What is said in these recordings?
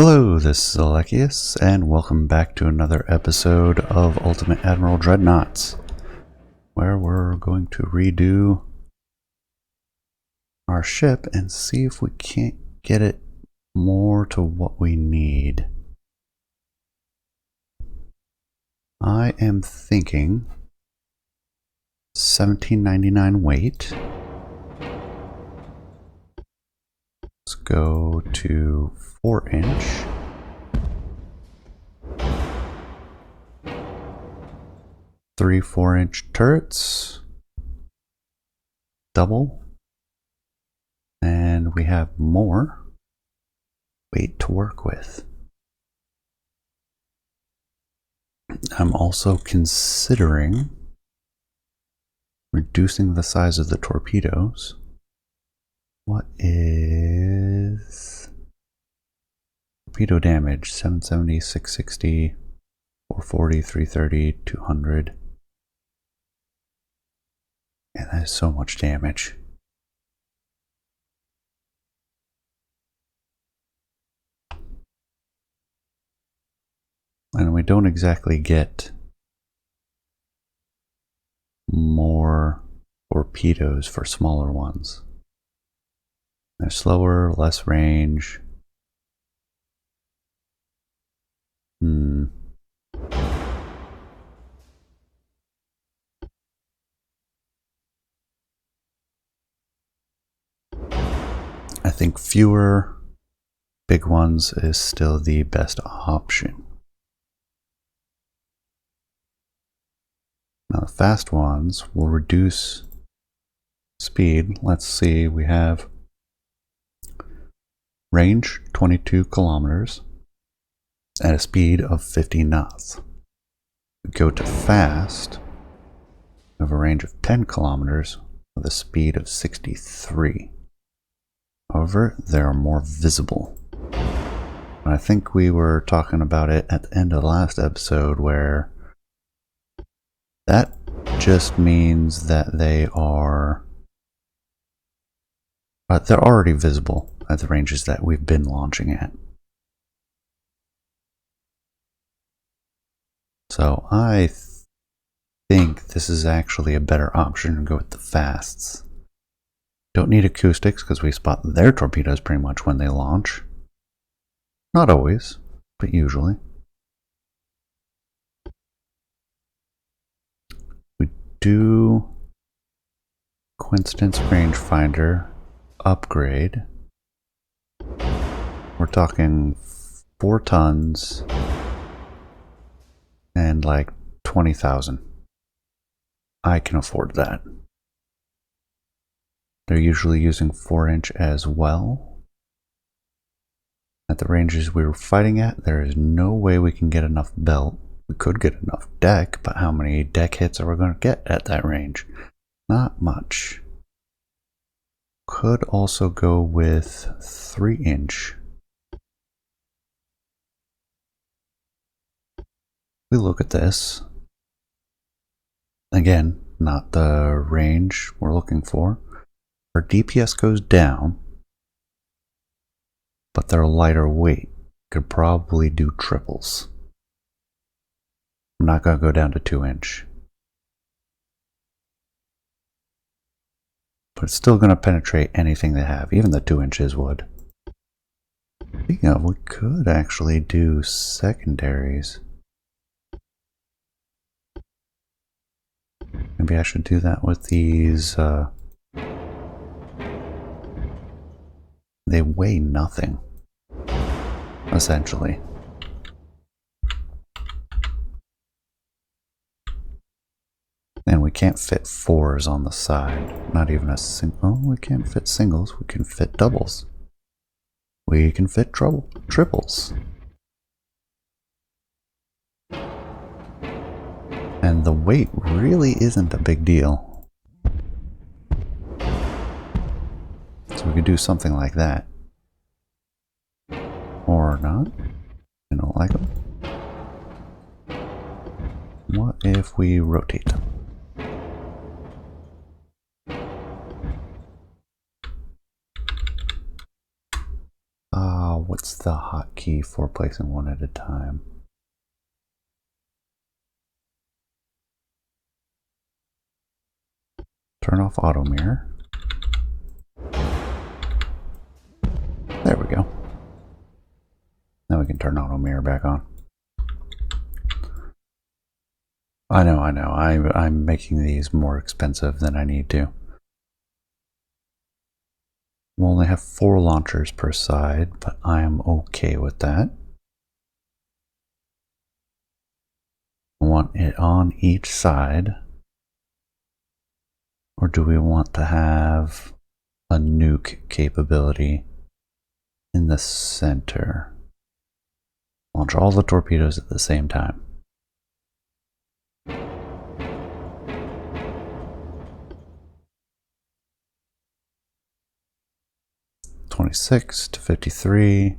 Hello, this is Alekius, and welcome back to another episode of Ultimate Admiral Dreadnoughts, where we're going to redo our ship and see if we can't get it more to what we need. I am thinking 1799 weight. Let's go to 4-inch. Three 4-inch turrets. Double. And we have more weight to work with. I'm also considering reducing the size of the torpedoes. What is torpedo damage? 770, 660, 440, 330, 200. And that is so much damage. And we don't exactly get more torpedoes for smaller ones. They're slower, less range. I think fewer big ones is still the best option. Now the fast ones will reduce speed. Let's see, we have range 22 kilometers at a speed of 50 knots. We go to fast, we have a range of 10 kilometers with a speed of 63. However, they are more visible. And I think we were talking about it at the end of the last episode, where that just means that they're already visible at the ranges that we've been launching at. So I think this is actually a better option to go with the fasts. Don't need acoustics because we spot their torpedoes pretty much when they launch. Not always, but usually. We do coincidence rangefinder upgrade. We're talking 4 tons and like 20,000. I can afford that. They're usually using 4-inch as well. At the ranges we were fighting at, there is no way we can get enough belt. We could get enough deck, but how many deck hits are we going to get at that range? Not much. Could also go with 3-inch. We look at this. Again, not the range we're looking for. Our DPS goes down, but they're lighter weight. Could probably do triples. I'm not going to go down to 2-inch. But it's still going to penetrate anything they have, even the 2 inches would. Speaking of, we could actually do secondaries. Maybe I should do that with these. They weigh nothing, essentially. And we can't fit 4s on the side. Not even a single. Oh, we can't fit singles. We can fit doubles. We can fit triples. And the weight really isn't a big deal. So we could do something like that. Or not. I don't like them. What if we rotate them? What What's the hotkey for placing one at a time? Turn off auto mirror. There we go. Now we can turn auto mirror back on. I know. I'm making these more expensive than I need to. We'll only have 4 launchers per side, but I am okay with that. I want it on each side. Or do we want to have a nuke capability in the center? Launch all the torpedoes at the same time. (26 to 53).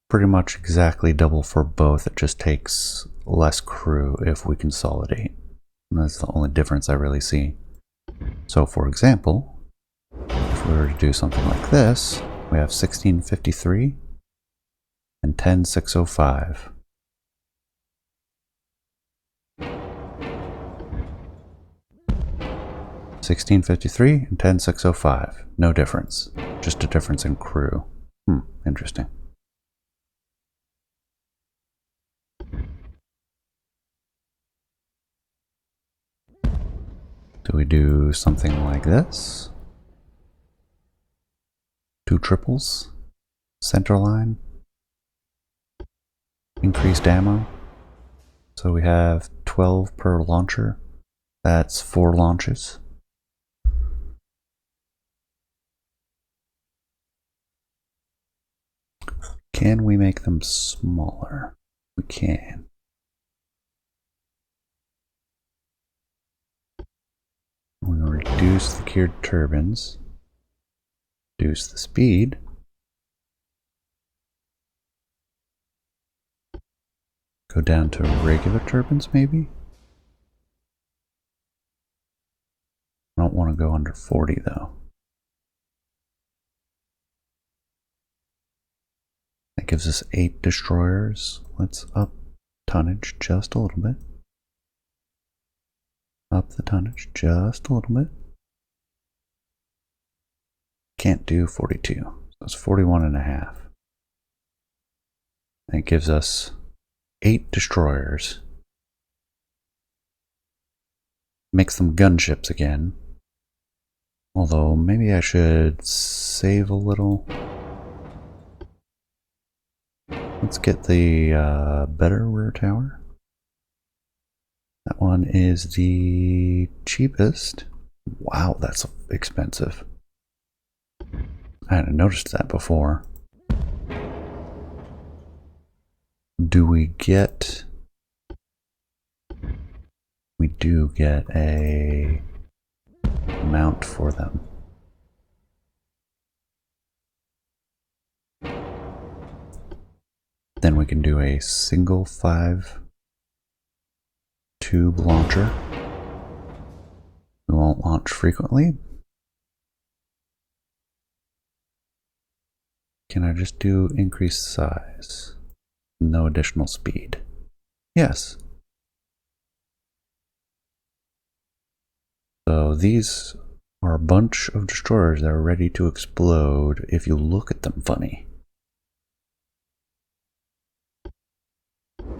Pretty much exactly double for both. It just takes less crew if we consolidate. And that's the only difference I really see. So for example, if we were to do something like this, we have 1653 and 10605. (1653) and 10605. No difference. Just a difference in crew. Interesting. Do we do something like this? 2 triples, center line, increased ammo. So we have 12 per launcher. That's 4 launches. Can we make them smaller? We can. We're going to reduce the geared turbines, reduce the speed, go down to regular turbines maybe? I don't want to go under 40 though. That gives us 8 destroyers. Let's up tonnage just a little bit. Up the tonnage just a little bit. Can't do 42, so it's 41.5. That gives us 8 destroyers. Makes them gunships again. Although maybe I should save a little. Let's get the better rear tower. That one is the cheapest. Wow, that's expensive. I hadn't noticed that before. Do we get... We do get a mount for them. Then we can do a single 5 tube launcher. We won't launch frequently. Can I just do increased size? No additional speed. Yes. So these are a bunch of destroyers that are ready to explode if you look at them funny.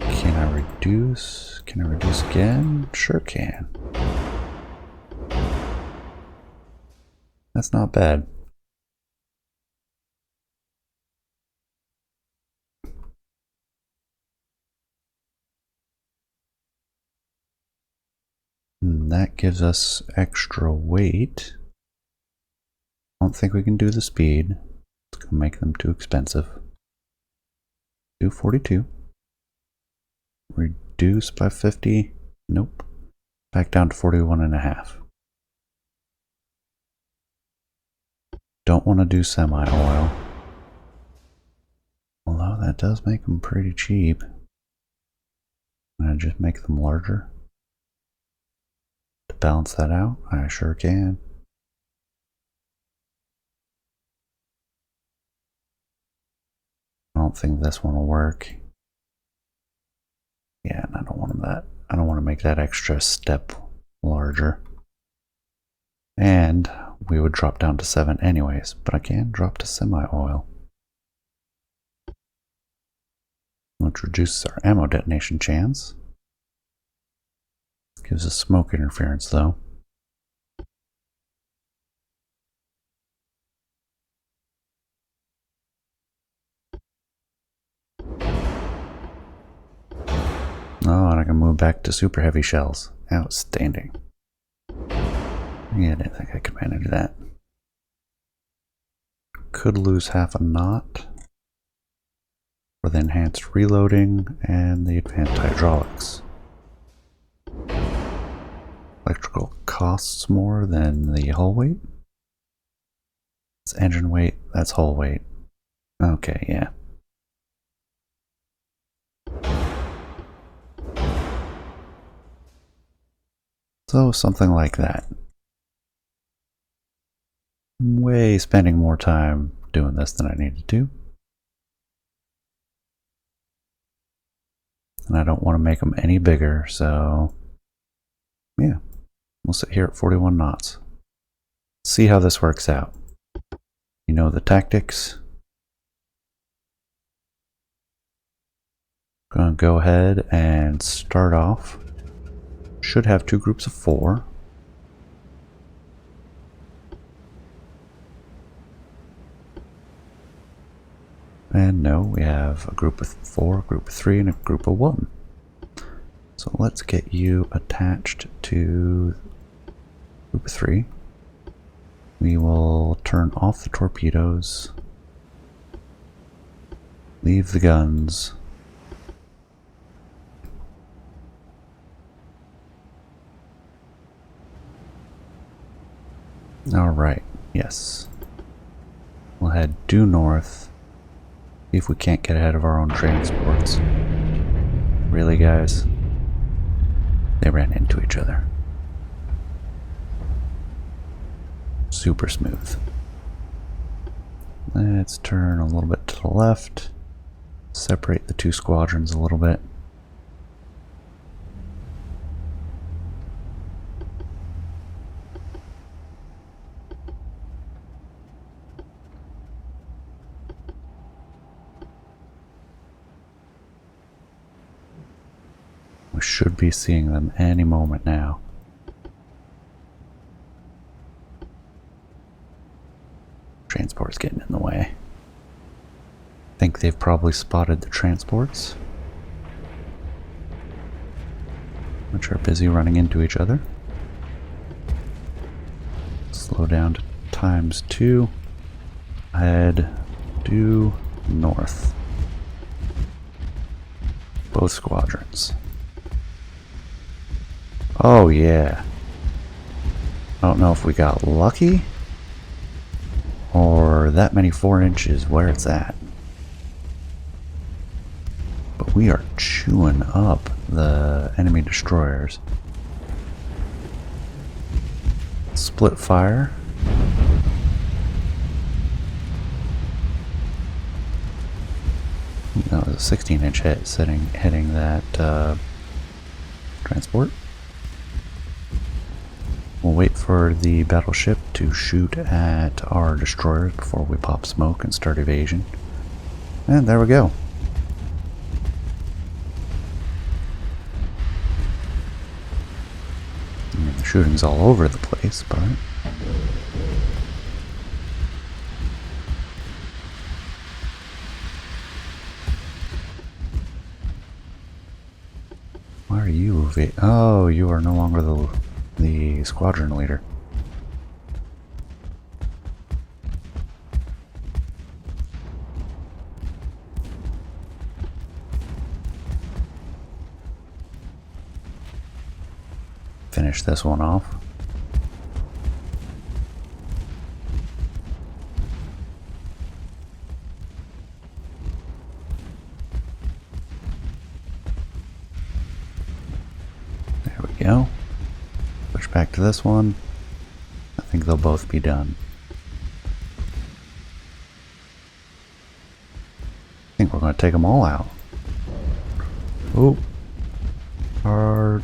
Can I reduce? Can I reduce again? Sure can. That's not bad. And that gives us extra weight. I don't think we can do the speed. It's going to make them too expensive. Do 42. Reduce by 50. Nope. Back down to 41.5. Don't want to do semi-oil. Although that does make them pretty cheap. Can I just make them larger? To balance that out? I sure can. don't think this one will work. Yeah, and I don't want that. I don't want to make that extra step larger. And we would drop down to 7 anyways, but I can drop to semi-oil, which reduces our ammo detonation chance. Gives us smoke interference though. Oh, and I can move back to super heavy shells. Outstanding. Yeah, I didn't think I could manage that. Could lose half a knot for the enhanced reloading and the advanced hydraulics. Electrical costs more than the hull weight. It's engine weight, that's hull weight. Okay, yeah. So something like that. I'm way spending more time doing this than I needed to. And I don't want to make them any bigger, so yeah. We'll sit here at 41 knots. See how this works out. You know the tactics. Gonna go ahead and start off. Should have 2 groups of 4. And no, we have a group of 4, a group of 3, and a group of 1. So let's get you attached to group of 3. We will turn off the torpedoes, leave the guns, alright, yes. We'll head due north. See if we can't get ahead of our own transports. Really, guys? They ran into each other. Super smooth. Let's turn a little bit to the left. Separate the 2 squadrons a little bit. We should be seeing them any moment now. Transport's getting in the way. I think they've probably spotted the transports, which are busy running into each other. Slow down to ×2. Head due north. Both squadrons. Oh yeah. I don't know if we got lucky or that many 4 inches where it's at. But we are chewing up the enemy destroyers. Split fire. That was a 16-inch hit hitting that transport. We'll wait for the battleship to shoot at our destroyers before we pop smoke and start evasion. And there we go. I mean, the shooting's all over the place, but why are you oh, you are no longer the squadron leader. Finish this one off. There we go. Push back to this one. I think they'll both be done. I think we're we're going to take them all out. Oh. Hard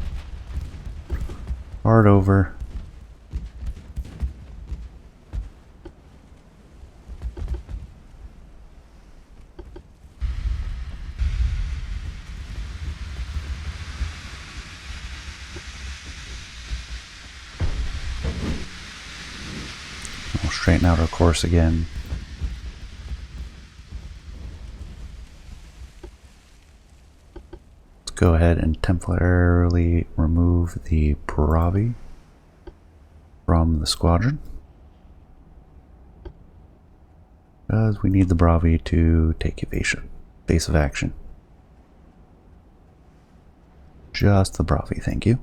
over. We'll straighten out our course again. Let's go ahead and temporarily remove the Bravi from the squadron, because we need the Bravi to take evasion, base of action. Just the Bravi, thank you.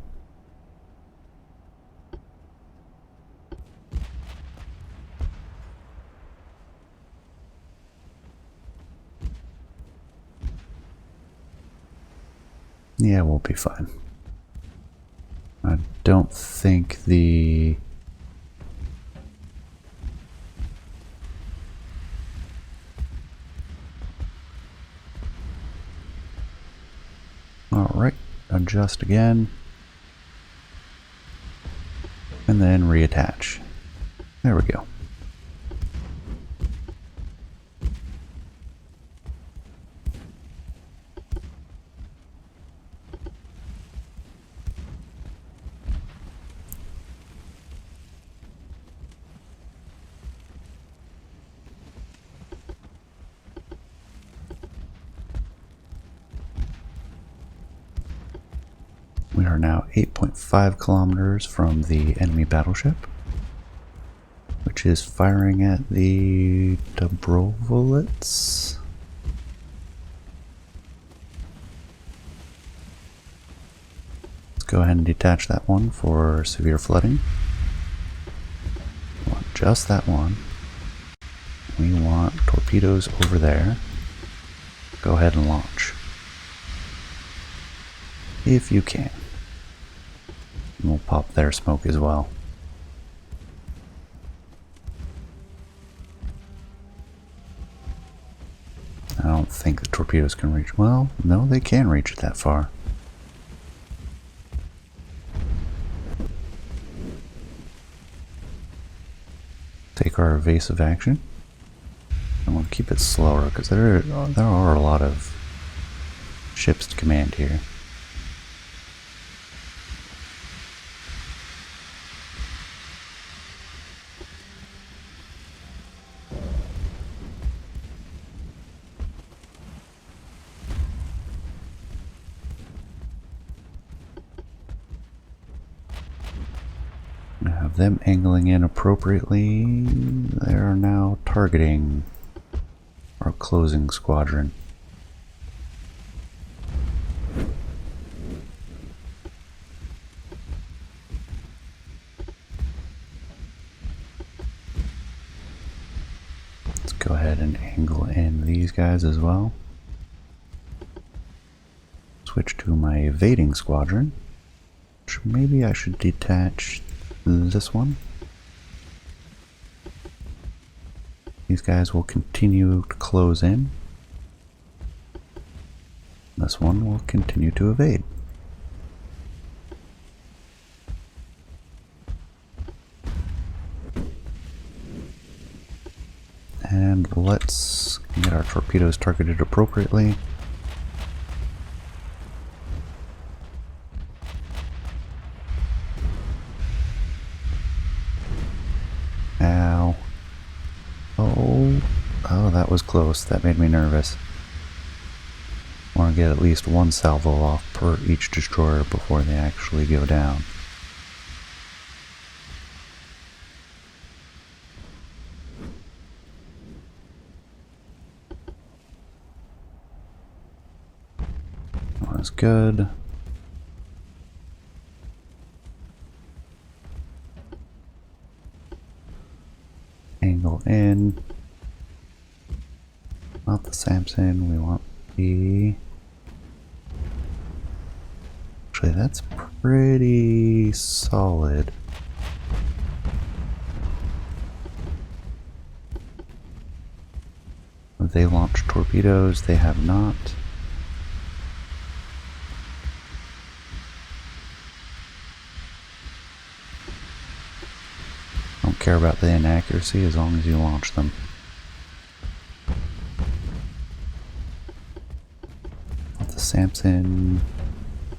Yeah, we'll be fine. I don't think the... Alright, adjust again. And then reattach. There we go. We are now 8.5 kilometers from the enemy battleship, which is firing at the Dobrovolets. Let's go ahead and detach that one for severe flooding. We want just that one. We want torpedoes over there. Go ahead and launch, if you can. And we'll pop their smoke as well. I don't think the torpedoes can reach. Well, no, they can reach it that far. Take our evasive action. I want to keep it slower because there are a lot of ships to command here. Have them angling in appropriately. They are now targeting our closing squadron. Let's go ahead and angle in these guys as well. Switch to my evading squadron, which maybe I should detach this one. These guys will continue to close in. This one will continue to evade. And let's get our torpedoes targeted appropriately. Ow. Oh, that was close. That made me nervous. I want to get at least one salvo off per each destroyer before they actually go down. That was good. Angle in. Not the Samson, we want the... Actually, that's pretty solid. Have they launched torpedoes? They have not. Don't care about the inaccuracy as long as you launch them. The Samson,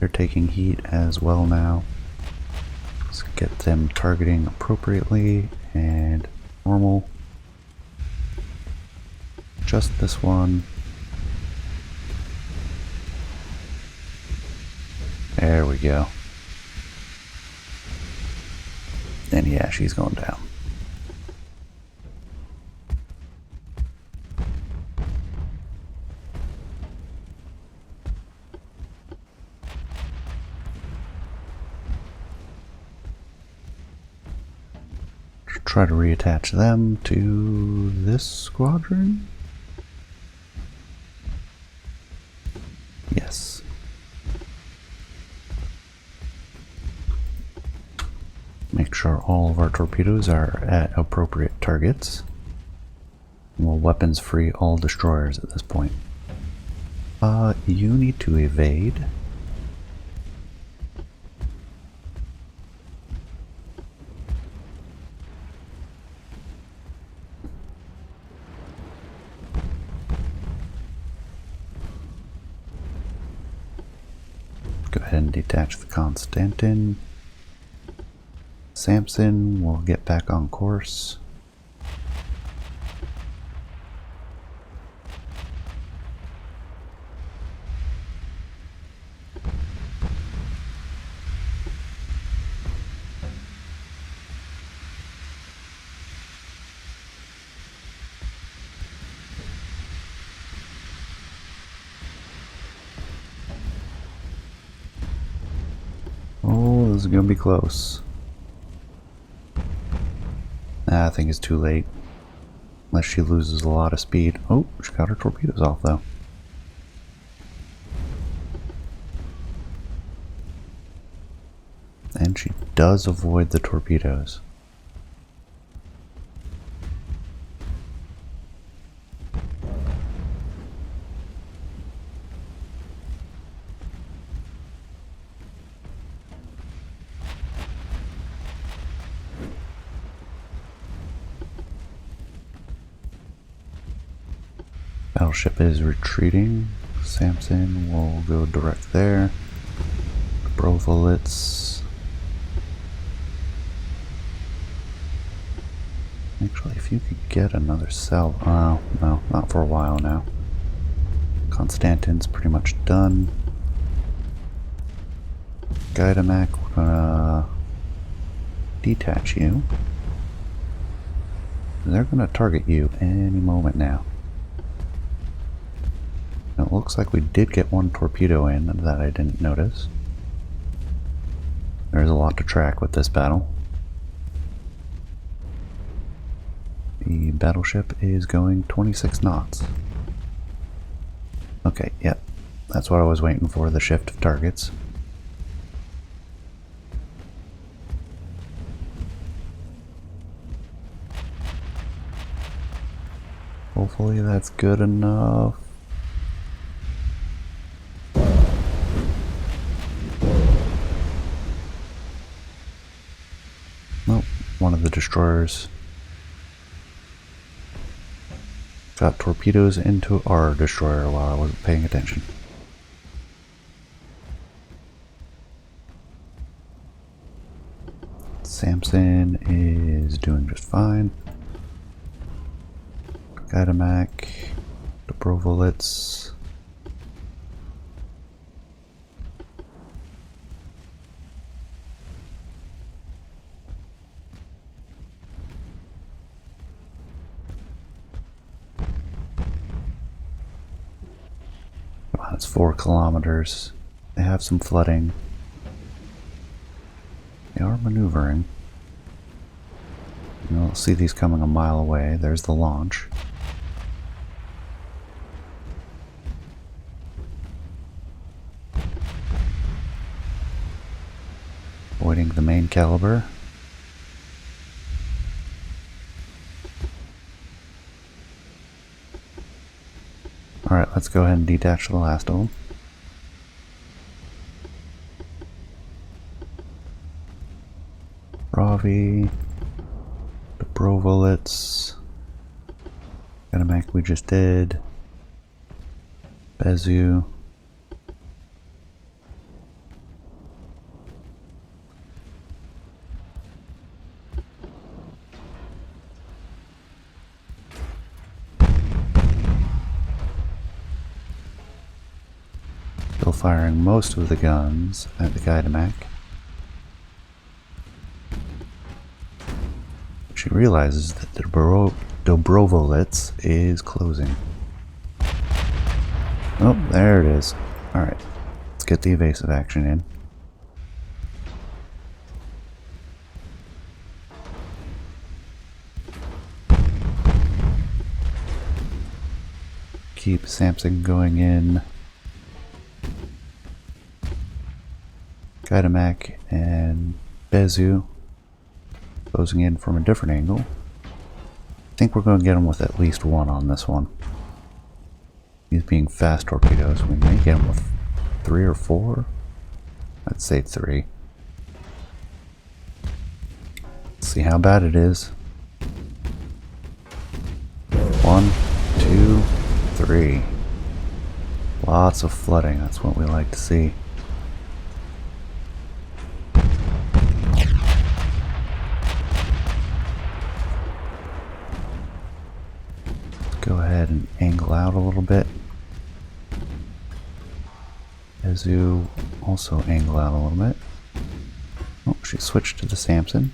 they're taking heat as well now. Let's get them targeting appropriately and normal. Just this one. There we go. And yeah, she's going down. Try to reattach them to this squadron. Yes. Make sure all of our torpedoes are at appropriate targets. We'll weapons free all destroyers at this point. You need to evade. Go ahead and detach the Constantin. Samson will get back on course. Oh, this is gonna be close. I think it's too late. Unless she loses a lot of speed. Oh, she got her torpedoes off though. And she does avoid the torpedoes. Battleship is retreating. Samson will go direct there. Brovolitz. Actually, if you could get another cell. Oh, no, not for a while now. Constantin's pretty much done. Gaidamak, we're gonna detach you. They're gonna target you any moment now. It looks like we did get one torpedo in that I didn't notice. There's a lot to track with this battle. The battleship is going 26 knots. Okay, yep. That's what I was waiting for, the shift of targets. Hopefully that's good enough. Nope, one of the destroyers got torpedoes into our destroyer while I wasn't paying attention. Samson is doing just fine. Gaidamak, Dobrovolitz. It's 4 kilometers. They have some flooding. They are maneuvering. You'll see these coming a mile away. There's the launch. Avoiding the main caliber. Alright, let's go ahead and detach the last of them. Ravi, the Brovolets, Gadamak we just did, Bezu, still firing most of the guns at the Gadamak. She realizes that the Dobrovolets is closing. Oh, there it is. Alright, let's get the evasive action in. Keep Samson going in. Gadamak and Bezu closing in from a different angle. I think we're going to get him with at least one on this one. These being fast torpedoes, we may get him with 3 or 4. I'd say 3. Let's see how bad it is. 1, 2, 3. Lots of flooding, that's what we like to see. Go ahead and angle out a little bit. Bezu also angle out a little bit. Oh, she switched to the Samson.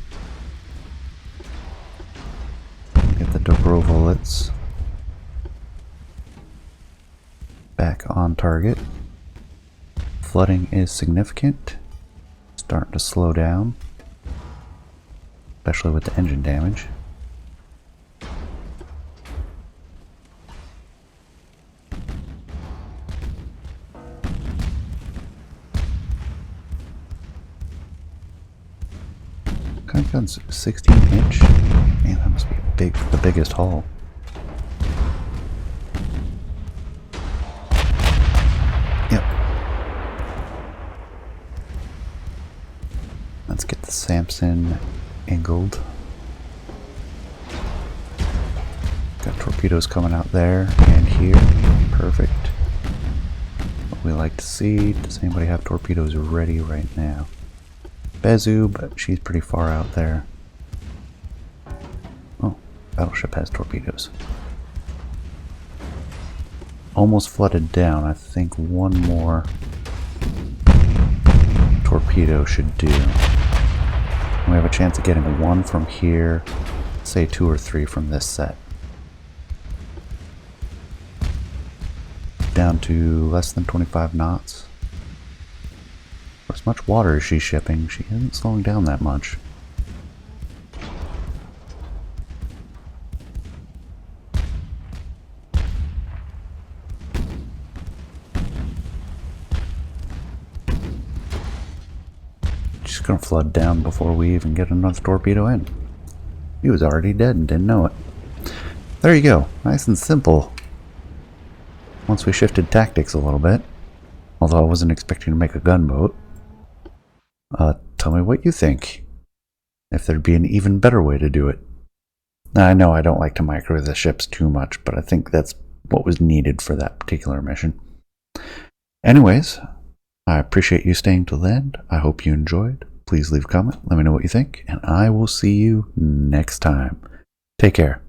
Get the Dobrovolets back on target. Flooding is significant. Starting to slow down, especially with the engine damage. Gun's 16-inch. Man, that must be the biggest hull. Yep. Let's get the Samson angled. Got torpedoes coming out there and here. Perfect. What we like to see. Does anybody have torpedoes ready right now? Bezu, but she's pretty far out there. Oh, battleship has torpedoes. Almost flooded down. I think one more torpedo should do. We have a chance of getting 1 from here, say 2 or 3 from this set. Down to less than 25 knots. For as much water as she's shipping, she isn't slowing down that much. She's gonna flood down before we even get another torpedo in. He was already dead and didn't know it. There you go, nice and simple. Once we shifted tactics a little bit, although I wasn't expecting to make a gunboat. Tell me what you think. If there'd be an even better way to do it. Now, I know I don't like to micro the ships too much, but I think that's what was needed for that particular mission. Anyways, I appreciate you staying till the end. I hope you enjoyed. Please leave a comment, let me know what you think, and I will see you next time. Take care.